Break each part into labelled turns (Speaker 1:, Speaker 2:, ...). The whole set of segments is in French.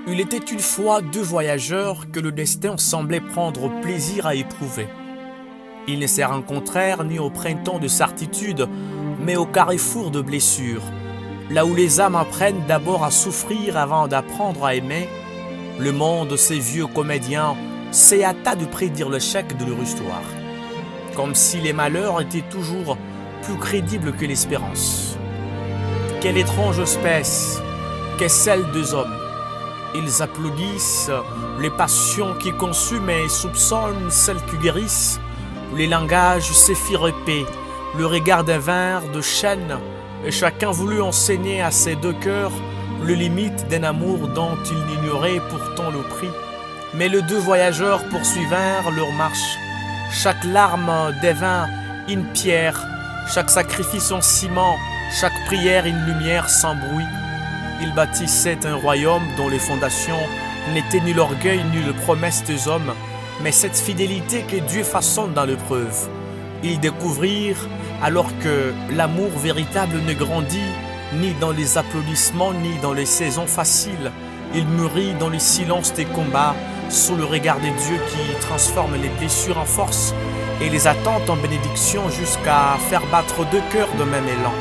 Speaker 1: Il était une fois deux voyageurs que le destin semblait prendre plaisir à éprouver. Ils ne se rencontrèrent ni au printemps de certitude, mais au carrefour de blessures, là où les âmes apprennent d'abord à souffrir avant d'apprendre à aimer. Le monde, ces vieux comédiens, s'est hâta de prédire l'échec de leur histoire, comme si les malheurs étaient toujours plus crédibles que l'espérance. Quelle étrange espèce qu'est celle des hommes! Ils applaudissent les passions qui consument et soupçonnent celles qui guérissent. Les langages s'effirépés, le regard d'un verre de chêne, et chacun voulut enseigner à ses deux cœurs les limites d'un amour dont ils n'ignoraient pourtant le prix. Mais les deux voyageurs poursuivirent leur marche. Chaque larme devint une pierre, chaque sacrifice en ciment, chaque prière une lumière sans bruit. Ils bâtissaient un royaume dont les fondations n'étaient ni l'orgueil ni les promesses des hommes, mais cette fidélité que Dieu façonne dans l'épreuve. Ils découvrirent alors que l'amour véritable ne grandit ni dans les applaudissements ni dans les saisons faciles. Il mûrit dans le silence des combats, sous le regard de Dieu qui transforme les blessures en force et les attentes en bénédiction jusqu'à faire battre deux cœurs de même élan.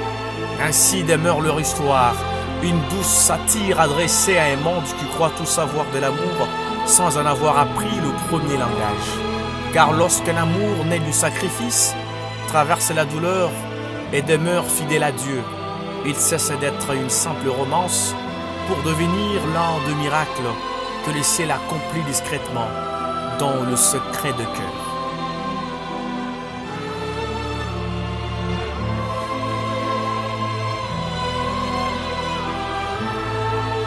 Speaker 1: Ainsi demeure leur histoire, une douce satire adressée à un monde qui croit tout savoir de l'amour sans en avoir appris le premier langage. Car lorsqu'un amour naît du sacrifice, traverse la douleur et demeure fidèle à Dieu, il cesse d'être une simple romance pour devenir l'un des miracles que le ciel accomplit discrètement dans le secret de cœur.